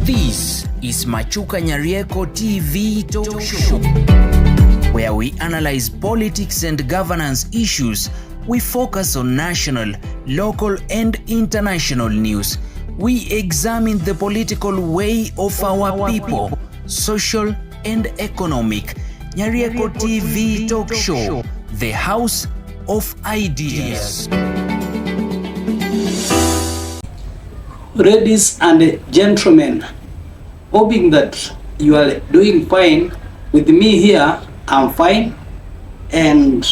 This is Machukanyarieko TV Talk Show, where we analyze politics and governance issues. We focus on national, local, and international news. We examine the political way of our people, social and economic. Nyarieko TV Talk Show, the house of ideas. Ladies and gentlemen, hoping that you are doing fine. With me here, I'm fine. And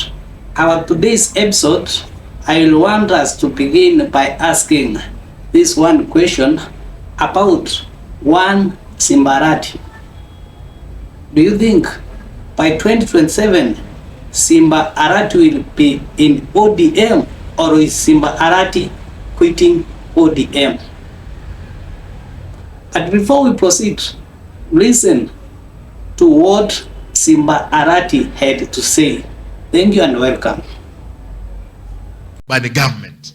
our today's episode, I will want us to begin by asking this one question about one Simba. Do you think by 2027 Simba Arati will be in ODM, or is Simba Arati quitting ODM? But before we proceed, listen to what Simba Arati had to say. Thank you and welcome. By the government.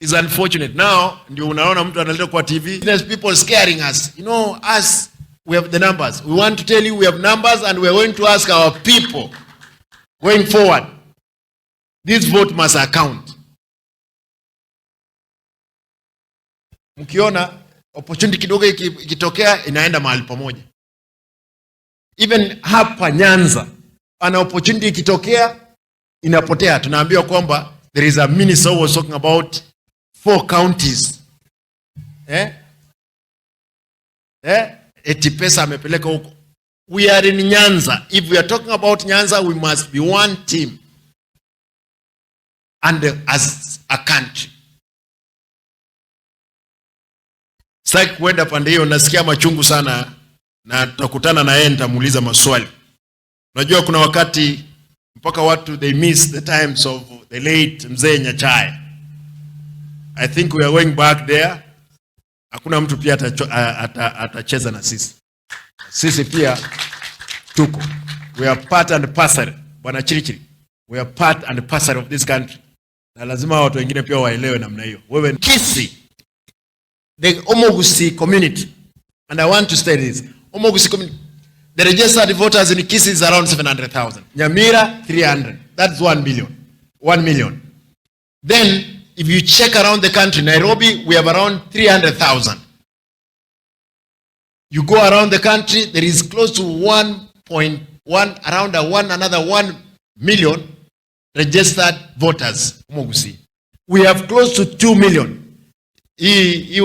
It's unfortunate. Now, ndio unaona mtu analeta kwa TV. There's people scaring us. You know, us, we have the numbers. We want to tell you we have numbers, and we're going to ask our people going forward. This vote must account. Mkiona opportunity kidogo ikitokea inaenda mahali pamoja. Even hapa Nyanza, ana opportunity ikitokea inapotea. Tunaambiwa kwamba there is a minister who was talking about 4 counties. Eti pesa amepeleka huko. We are in Nyanza. If we are talking about Nyanza, we must be one team. And as a country. Sasa kuenda pande hiyo, nasikia machungu sana, na tutakutana na yeye nitamuuliza maswali. Unajua kuna wakati mpaka watu they miss the times of the late Mzee Nyachai. I think we are going back there. Hakuna mtu pia atacheza na sisi. Sisi pia tuko. We are part and parcel. Bwana Chirichiri. We are part and parcel of this country. Na lazima watu wengine pia waelewe namna hiyo. Wewe Kisi, the Omogusi community, and I want to state this, Omogusi community, the registered voters in Kisi is around 700,000. Nyamira, 300. That's 1 million. Then, if you check around the country, Nairobi, we have around 300,000. You go around the country, there is close to 1.1, another 1 million registered voters. Omogusi. We have close to 2 million. We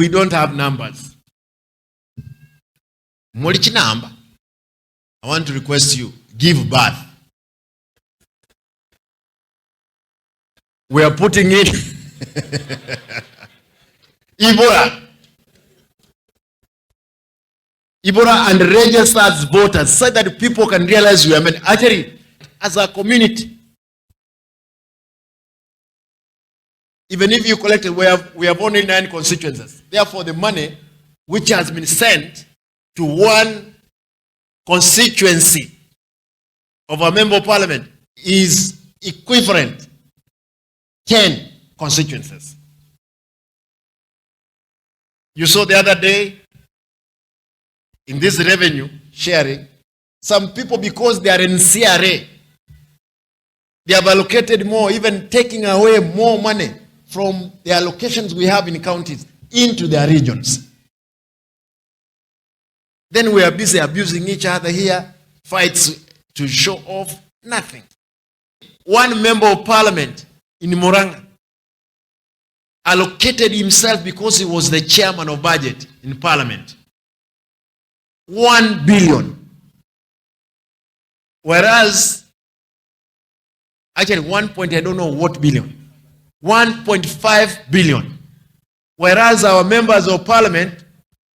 don't have numbers. Molichi number. I want to request you, give birth. We are putting in Ibora and registered voters so that people can realize we are men. Actually, as a community, even if you collect it, we have only 9 constituencies. Therefore, the money which has been sent to one constituency of a member of parliament is equivalent 10 constituencies. You saw the other day in this revenue sharing, some people, because they are in CRA, they have allocated more, even taking away more money from the allocations we have in counties into their regions. Then we are busy abusing each other here, fights to show off, nothing. One member of parliament in Murang'a allocated himself, because he was the chairman of budget in parliament, 1 billion. Whereas, actually 1 point, I don't know what billion. 1.5 billion. Whereas our members of parliament,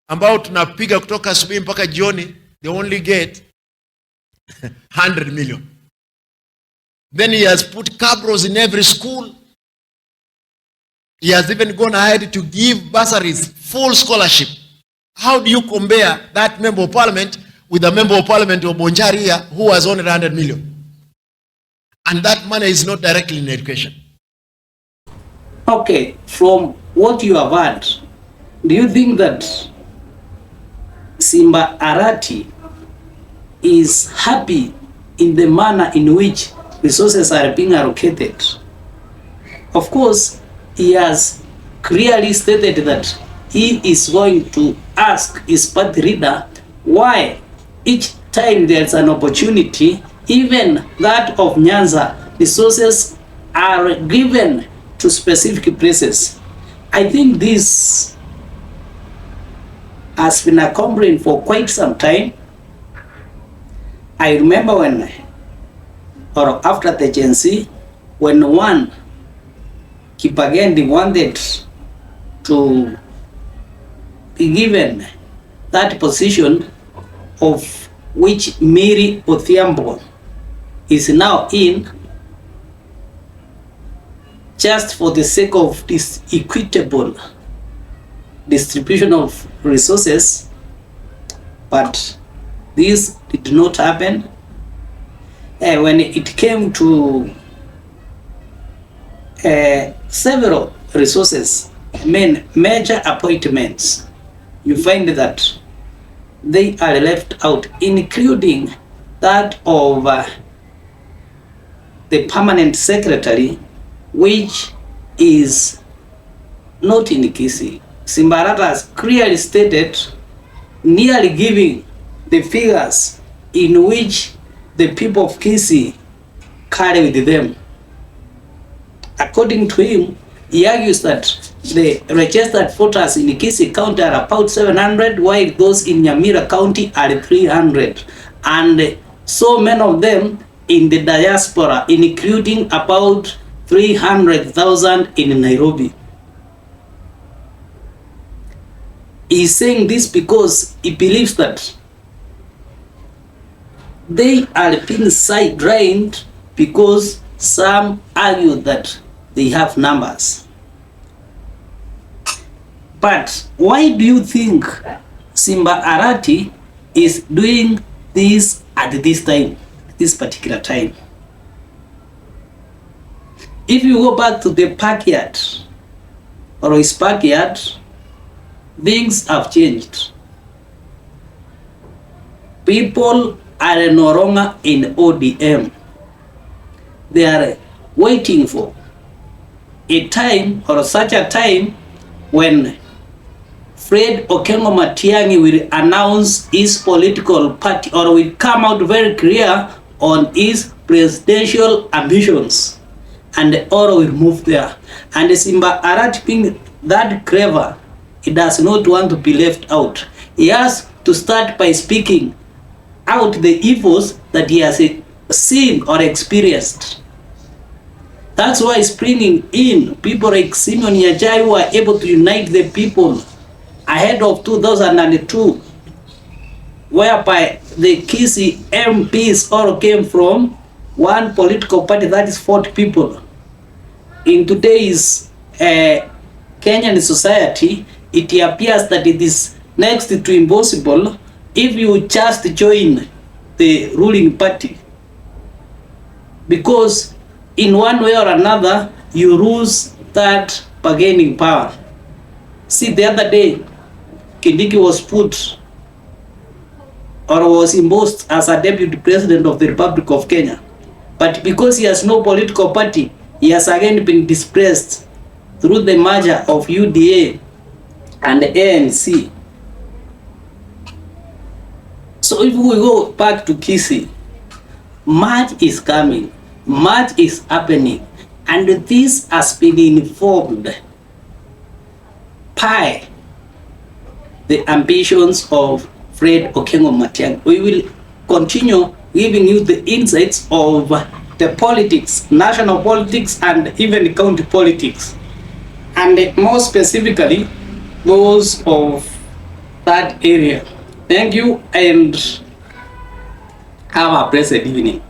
ambao tunapiga kutoka asubuhi mpaka jioni, they only get 100 million. Then he has put cabros in every school. He has even gone ahead to give bursaries, full scholarship. How do you compare that member of parliament with a member of parliament of Boncharia who has only 100 million? And that money is not directly in education. Okay, from what you have heard, do you think that Simba Arati is happy in the manner in which resources are being allocated? Of course, he has clearly stated that he is going to ask his party leader why each time there's an opportunity, even that of Nyanza, resources are given to specific places. I think this has been a complaint for quite some time. I remember when, or after the Gen Z, when one Kipagandi wanted to be given that position of which Mary Odhiambo is now in, just for the sake of this equitable distribution of resources, but this did not happen. When it came to several resources, major appointments, you find that they are left out, including that of the permanent secretary, which is not in Kisii. Simba Arati has clearly stated, nearly giving the figures in which the people of Kisii carry with them. According to him, he argues that the registered voters in Kisii County are about 700, while those in Nyamira County are 300, and so many of them in the diaspora, including about 300,000 in Nairobi. He's saying this because he believes that they are being sidelined because some argue that they have numbers. But why do you think Simba Arati is doing this at this time, this particular time? If you go back to the backyard or his backyard, things have changed. People are no longer in ODM. They are waiting for a time or such a time when Fred Okengo Matiang'i will announce his political party or will come out very clear on his presidential ambitions, and all will move there. And Simba Arati, being that clever, he does not want to be left out. He has to start by speaking out the evils that he has seen or experienced. That's why he's bringing in people like Simeon Nyachai, who are able to unite the people ahead of 2002, whereby the Kisii MPs all came from one political party, that is 40 people. In today's Kenyan society, it appears that it is next to impossible if you just join the ruling party, because in one way or another you lose that bargaining power. See, the other day Kindiki was put or was imposed as a deputy president of the Republic of Kenya, but because he has no political party, he has again been displaced through the merger of UDA and ANC. So if we go back to Kisii, much is coming, much is happening, and this has been informed by the ambitions of Fred Okengo Matiang'i. We will continue giving you the insights of the politics, national politics, and even county politics, and more specifically those of that area. Thank you and have a blessed evening.